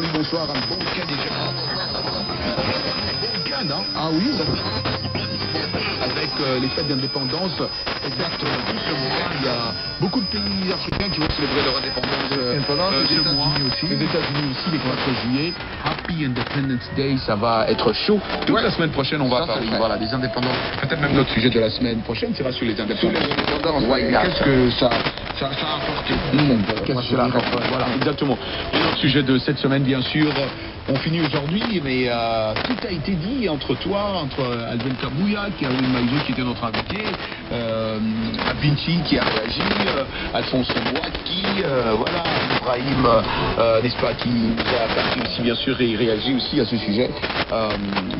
Jean-Louis, bonsoir. Un bon week-end déjà. Bon week-end, hein? Ah oui, avec les fêtes d'indépendance, exactement, tout ce mois, il y a beaucoup de pays africains qui vont célébrer leur indépendance ce mois. Les États-Unis aussi, les 4 juillet. Happy Independence Day, ça va être chaud. Toute la semaine prochaine, on va parler des indépendances. Peut-être même notre sujet de la semaine prochaine sera sur les indépendances. Ouais, qu'est-ce que ça a apporté? Qu'est-ce que cela apporte? Voilà, exactement. Et notre sujet de cette semaine, bien sûr, on finit aujourd'hui, mais tout a été dit entre toi, entre Alben Kabouya, qui a eu Maïzo, qui était notre invité, Vinci qui a réagi, Alphonse Mouaki, voilà, Ibrahim, n'est-ce pas, qui nous a parti aussi, bien sûr, et réagi aussi à ce sujet,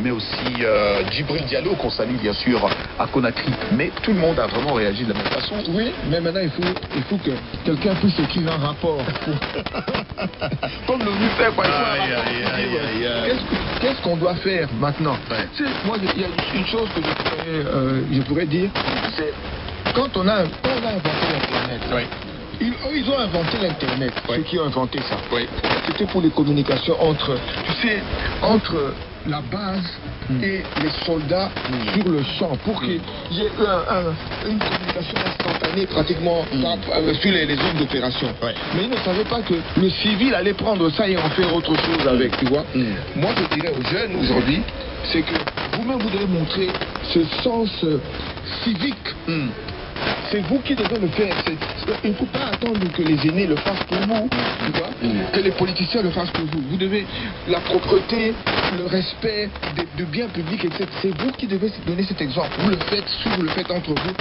mais aussi Djibril Diallo, qu'on salue, bien sûr, à Conakry. Mais tout le monde a vraiment réagi de la même façon. Oui, mais maintenant, il faut que quelqu'un puisse écrire un rapport. Comme l'ONU fait, quoi. Qu'est-ce qu'on doit faire maintenant? Moi, il y a une chose que je pourrais dire, c'est quand on a inventé l'Internet, ils ont inventé l'Internet, ceux qui ont inventé ça. C'était pour les communications entre la base et les soldats sur le champ, pour qu'il y ait une communication instantanée pratiquement sur les zones d'opération. Mais ils ne savaient pas que le civil allait prendre ça et en faire autre chose avec, tu vois. Moi, je dirais aux jeunes aujourd'hui, c'est que vous-même, vous devez montrer ce sens civique. C'est vous qui devez le faire. Il ne faut pas attendre que les aînés le fassent pour vous, tu vois, que les politiciens le fassent pour vous. Vous devez la propreté, le respect du bien public, etc. C'est vous qui devez donner cet exemple. Vous le faites, si vous le faites entre vous,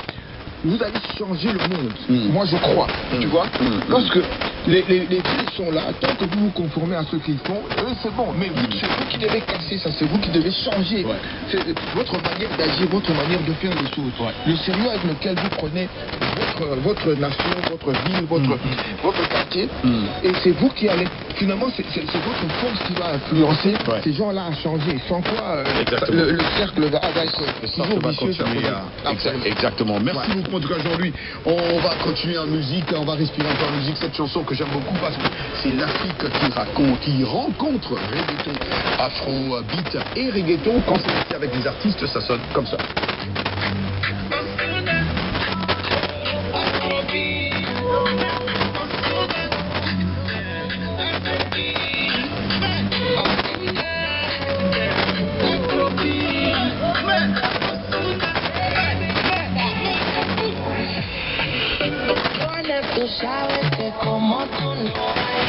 vous allez changer le monde. Moi, je crois, tu vois. Lorsque les filles sont là, tant que vous vous conformez à ce qu'ils font, eux, c'est bon. Mais c'est vous qui devez casser ça, c'est vous qui devez changer. C'est votre manière d'agir, votre manière de faire les choses. Le sérieux avec lequel vous prenez votre nation, votre ville, votre quartier. Et c'est vous qui allez... Finalement, c'est votre force qui va influencer ces gens-là à changer. Sans quoi, le cercle va être toujours vicieux. Exactement. Merci beaucoup. En tout cas, aujourd'hui, on va continuer en musique, on va respirer un peu en musique. Cette chanson que j'aime beaucoup parce que c'est l'Afrique qui rencontre reggaeton, afro, beat et reggaeton. Quand c'est avec des artistes, ça sonne comme ça. Tú sabes que como tú no hay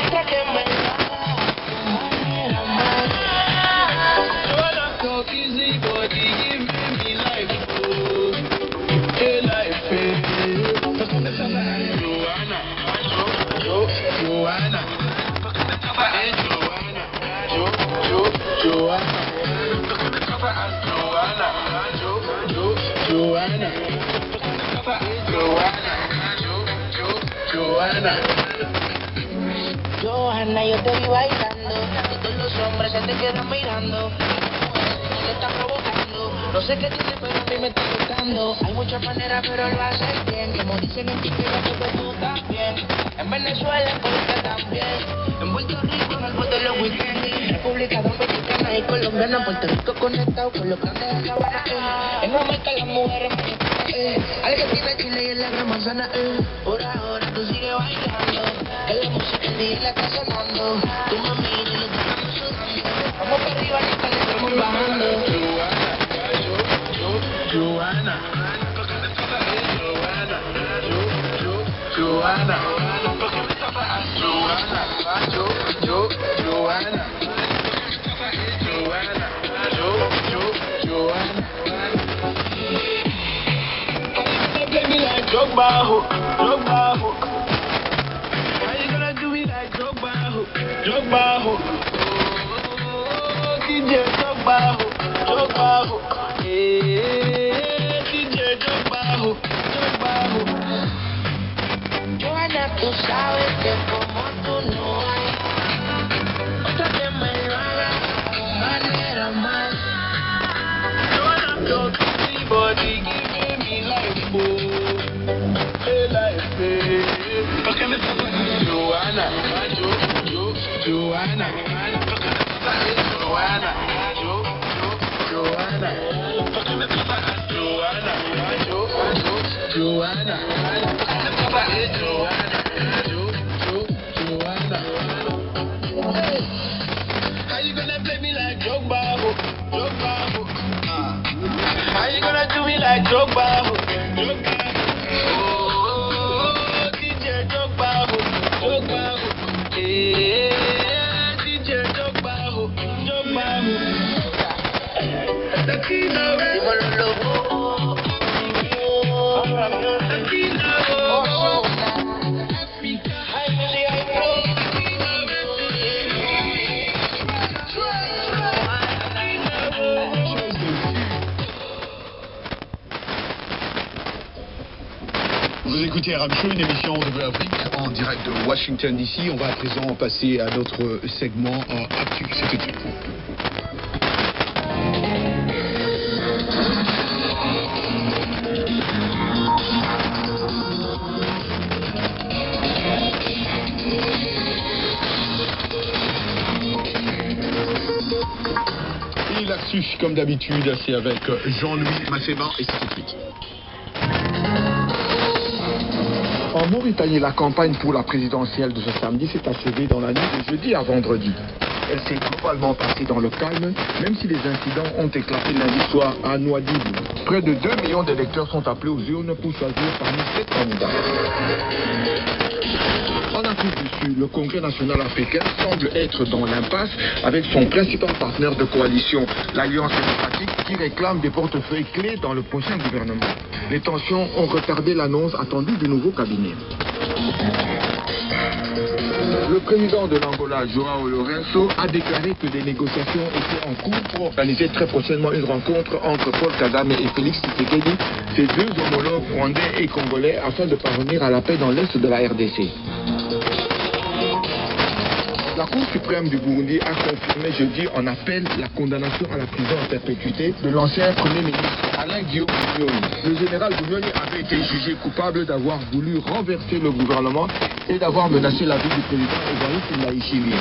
otra que me haga tu manera más. Wanna talk easy, but you give me life, oh, hey life, hey. Joanna, Joanna, hey Joanna, Joanna, Johanna, yo te vi bailando y todos los hombres se te quedan mirando. Te está provocando, no sé qué dice, pero a mí me está gustando. Hay muchas maneras, pero lo haces bien. Como dicen en Chiquilla, porque tú también. En Venezuela, en Colombia también. En Puerto Rico, en el mundo de los weekends. República Dominicana y colombiana. Puerto Rico conectado con los grandes de Sabana. En Jamaica las mujeres Argentina, Chile y en la gran manzana. Por ahora tú sigues bailando, que la música en día la está sonando. Tú me miras y lo que estamos sudando. Vamos para arriba, nunca le estamos bajando. Joanna, Joanna, Drogba hook. How you gonna do me like Drogba hook? Oh, DJ Drogba hook. Yeah, DJ Drogba hook. Joanna, tú sabes que como tú no hay otra que me lo haga a tu manera más. Joanna, yo te body give me life, oh. Life, porque me está Joanna, Joanna, How you gonna play me like Drogba? How you gonna do me like Drogba? Oh, DJ Drogba, DJ Drogba, Dímelo, loco. Vous écoutez Arab Show, une émission de Afrique en direct de Washington DC. On va à présent passer à notre segment Actu. C'est tout de suite. Et l'actu, comme d'habitude, c'est avec Jean-Louis Masséma et c'est tout de suite. En Mauritanie, la campagne pour la présidentielle de ce samedi s'est achevée dans la nuit de jeudi à vendredi. Elle s'est globalement passée dans le calme, même si les incidents ont éclaté lundi soir à Nouadhibou. Près de 2 millions d'électeurs sont appelés aux urnes pour choisir parmi 7 candidats. En Afrique du Sud, le Congrès national africain semble être dans l'impasse avec son principal partenaire de coalition, l'Alliance démocratique, qui réclame des portefeuilles clés dans le prochain gouvernement. Les tensions ont retardé l'annonce attendue du nouveau cabinet. Le président de l'Angola, João Lourenço, a déclaré que des négociations étaient en cours pour organiser très prochainement une rencontre entre Paul Kagame et Félix Tshisekedi, ces deux homologues rwandais et congolais, afin de parvenir à la paix dans l'est de la RDC. La Cour suprême du Burundi a confirmé jeudi en appel la condamnation à la prison à perpétuité de l'ancien Premier ministre Alain Guillaume Bunyoni. Le général Bunyoni avait été jugé coupable d'avoir voulu renverser le gouvernement et d'avoir menacé la vie du président Évariste Ndayishimiye.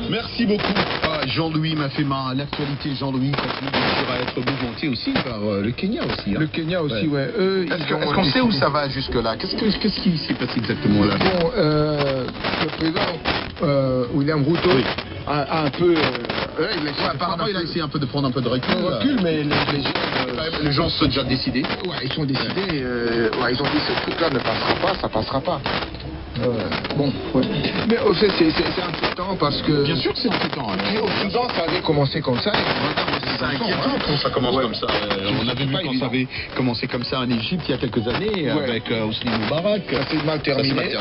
Merci beaucoup Jean-Louis Masséma. L'actualité, Jean-Louis, continue bien sûr à être mouvementée aussi par le Kenya aussi. Hein. Le Kenya aussi, ouais. Est-ce qu'on sait où ça va jusque-là? Qu'est-ce qui s'est passé exactement là? Bon, le président William Ruto a un peu... apparemment, il a essayé un peu de prendre un peu de recul. Mais les gens sont déjà décidés. Ouais, ils sont décidés. Ils ont dit ce truc-là ne passera pas, ça passera pas. Bon, ouais. Mais au fait, c'est inquiétant parce que... Bien sûr que c'est inquiétant. Au Soudan, ça avait commencé comme ça. C'est inquiétant quand ça commence comme ça. On avait vu quand ça avait commencé comme ça en Égypte il y a quelques années avec Hosni Moubarak. Ça s'est mal terminé.